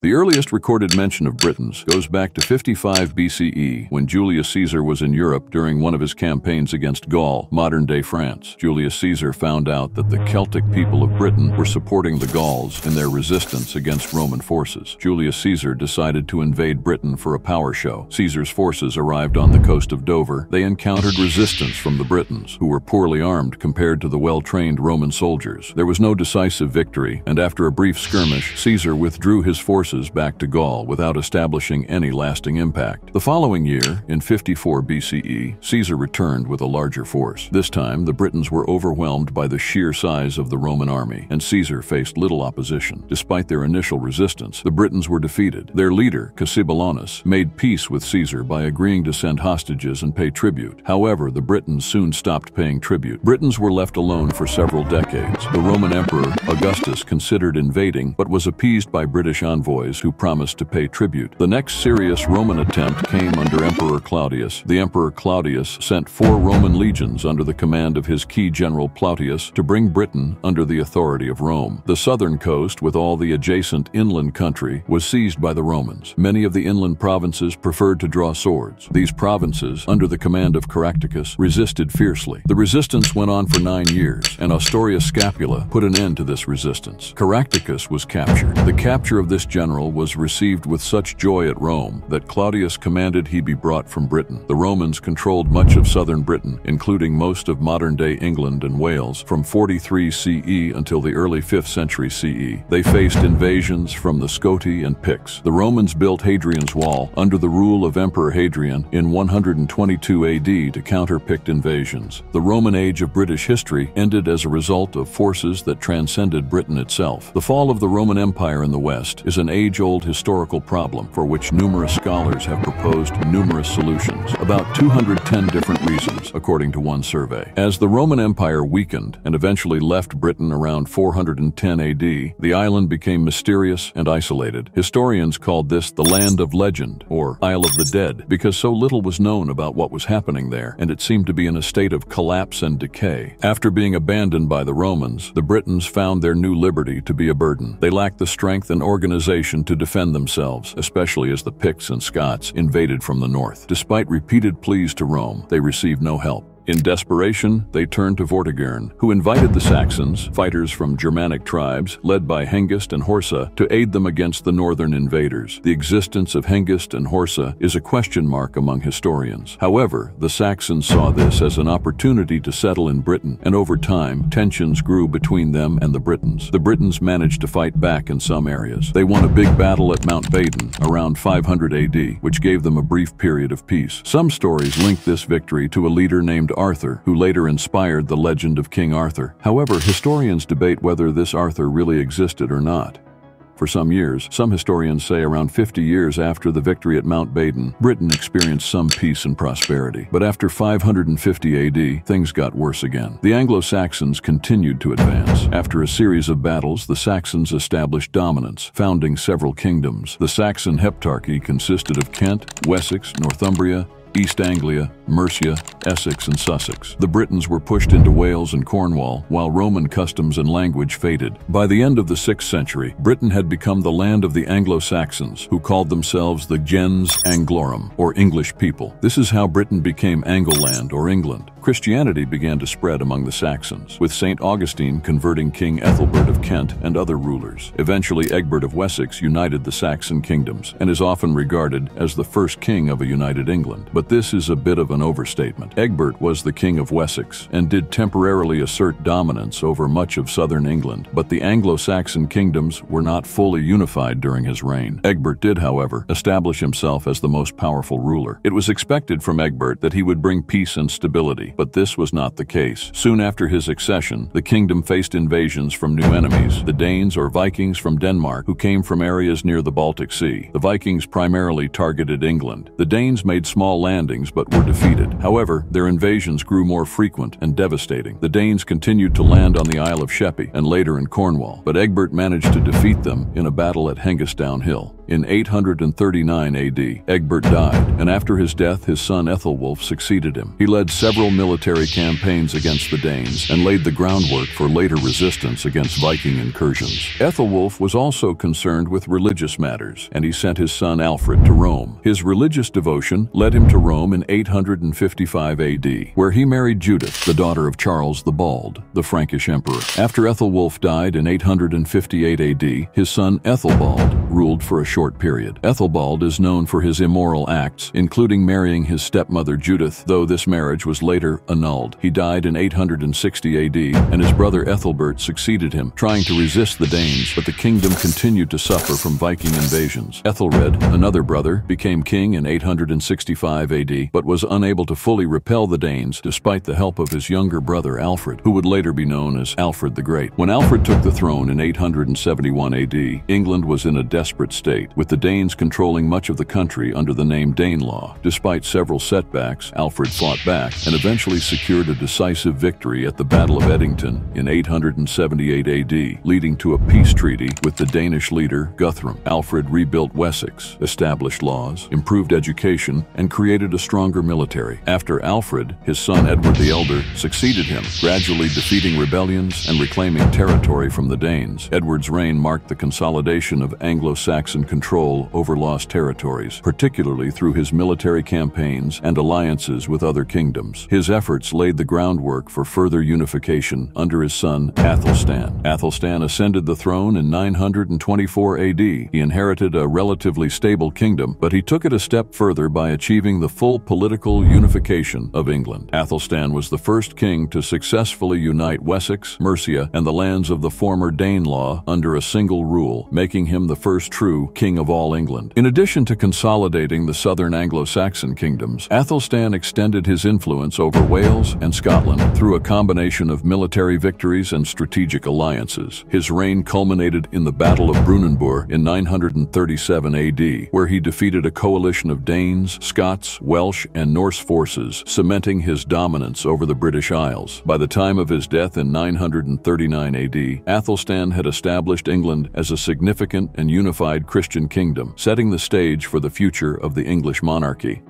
The earliest recorded mention of Britons goes back to 55 BCE, when Julius Caesar was in Europe during one of his campaigns against Gaul, modern-day France. Julius Caesar found out that the Celtic people of Britain were supporting the Gauls in their resistance against Roman forces. Julius Caesar decided to invade Britain for a power show. Caesar's forces arrived on the coast of Dover. They encountered resistance from the Britons, who were poorly armed compared to the well-trained Roman soldiers. There was no decisive victory, and after a brief skirmish, Caesar withdrew his forces back to Gaul without establishing any lasting impact. The following year, in 54 BCE, Caesar returned with a larger force. This time, the Britons were overwhelmed by the sheer size of the Roman army, and Caesar faced little opposition. Despite their initial resistance, the Britons were defeated. Their leader, Cassibelanus, made peace with Caesar by agreeing to send hostages and pay tribute. However, the Britons soon stopped paying tribute. Britons were left alone for several decades. The Roman Emperor, Augustus, considered invading, but was appeased by British envoys who promised to pay tribute. The next serious Roman attempt came under Emperor Claudius. The Emperor Claudius sent 4 Roman legions under the command of his key general Plautius to bring Britain under the authority of Rome. The southern coast, with all the adjacent inland country, was seized by the Romans. Many of the inland provinces preferred to draw swords. These provinces, under the command of Caractacus, resisted fiercely. The resistance went on for 9 years, and Ostorius Scapula put an end to this resistance. Caractacus was captured. The capture of this general was received with such joy at Rome that Claudius commanded he be brought from Britain. The Romans controlled much of southern Britain, including most of modern-day England and Wales, from 43 CE until the early 5th century CE. They faced invasions from the Scoti and Picts. The Romans built Hadrian's Wall under the rule of Emperor Hadrian in 122 AD to counter Pict invasions. The Roman age of British history ended as a result of forces that transcended Britain itself. The fall of the Roman Empire in the West is an age-old historical problem for which numerous scholars have proposed numerous solutions, about 210 different reasons, according to one survey. As the Roman Empire weakened and eventually left Britain around 410 AD, the island became mysterious and isolated. Historians called this the Land of Legend, or Isle of the Dead, because so little was known about what was happening there, and it seemed to be in a state of collapse and decay. After being abandoned by the Romans, the Britons found their new liberty to be a burden. They lacked the strength and organization to defend themselves, especially as the Picts and Scots invaded from the north. Despite repeated pleas to Rome, they received no help. In desperation, they turned to Vortigern, who invited the Saxons, fighters from Germanic tribes, led by Hengist and Horsa, to aid them against the northern invaders. The existence of Hengist and Horsa is a question mark among historians. However, the Saxons saw this as an opportunity to settle in Britain, and over time, tensions grew between them and the Britons. The Britons managed to fight back in some areas. They won a big battle at Mount Badon, around 500 AD, which gave them a brief period of peace. Some stories link this victory to a leader named Arthur, who later inspired the legend of King Arthur. However, historians debate whether this Arthur really existed or not. For some years, some historians say around 50 years after the victory at Mount Badon, Britain experienced some peace and prosperity. But after 550 AD, things got worse again. The Anglo-Saxons continued to advance. After a series of battles, the Saxons established dominance, founding several kingdoms. The Saxon heptarchy consisted of Kent, Wessex, Northumbria, East Anglia, Mercia, Essex, and Sussex. The Britons were pushed into Wales and Cornwall, while Roman customs and language faded. By the end of the 6th century, Britain had become the land of the Anglo-Saxons, who called themselves the gens Anglorum, or English people. This is how Britain became Angleland, or England. Christianity began to spread among the Saxons, with St. Augustine converting King Ethelbert of Kent and other rulers. Eventually, Egbert of Wessex united the Saxon kingdoms, and is often regarded as the first king of a united England. But this is a bit of an overstatement. Egbert was the king of Wessex, and did temporarily assert dominance over much of southern England, but the Anglo-Saxon kingdoms were not fully unified during his reign. Egbert did, however, establish himself as the most powerful ruler. It was expected from Egbert that he would bring peace and stability, but this was not the case. Soon after his accession, the kingdom faced invasions from new enemies, the Danes or Vikings from Denmark, who came from areas near the Baltic Sea. The Vikings primarily targeted England. The Danes made small land landings but were defeated. However, their invasions grew more frequent and devastating. The Danes continued to land on the Isle of Sheppey and later in Cornwall, but Egbert managed to defeat them in a battle at Hengistone Hill. In 839 AD, Egbert died, and after his death, his son Ethelwulf succeeded him. He led several military campaigns against the Danes and laid the groundwork for later resistance against Viking incursions. Ethelwulf was also concerned with religious matters, and he sent his son Alfred to Rome. His religious devotion led him to Rome in 855 AD, where he married Judith, the daughter of Charles the Bald, the Frankish emperor. After Ethelwulf died in 858 AD, his son Ethelbald ruled for a short period. Ethelbald is known for his immoral acts, including marrying his stepmother Judith, though this marriage was later annulled. He died in 860 AD, and his brother Ethelbert succeeded him, trying to resist the Danes, but the kingdom continued to suffer from Viking invasions. Ethelred, another brother, became king in 865 AD, but was unable to fully repel the Danes despite the help of his younger brother Alfred, who would later be known as Alfred the Great. When Alfred took the throne in 871 AD, England was in a desperate state, with the Danes controlling much of the country under the name Danelaw. Despite several setbacks, Alfred fought back and eventually secured a decisive victory at the Battle of Edington in 878 AD, leading to a peace treaty with the Danish leader Guthrum. Alfred rebuilt Wessex, established laws, improved education, and created a stronger military. After Alfred, his son Edward the Elder succeeded him, gradually defeating rebellions and reclaiming territory from the Danes. Edward's reign marked the consolidation of Anglo-Saxon control over lost territories, particularly through his military campaigns and alliances with other kingdoms. His efforts laid the groundwork for further unification under his son Athelstan. Athelstan ascended the throne in 924 AD. He inherited a relatively stable kingdom, but he took it a step further by achieving the full political unification of England. Athelstan was the first king to successfully unite Wessex, Mercia, and the lands of the former Danelaw under a single rule, making him the first true king of all England. In addition to consolidating the southern Anglo-Saxon kingdoms, Athelstan extended his influence over Wales and Scotland through a combination of military victories and strategic alliances. His reign culminated in the Battle of Brunanburh in 937 AD, where he defeated a coalition of Danes, Scots, Welsh, and Norse forces, cementing his dominance over the British Isles. By the time of his death in 939 AD, Athelstan had established England as a significant and unified Christian kingdom, setting the stage for the future of the English monarchy.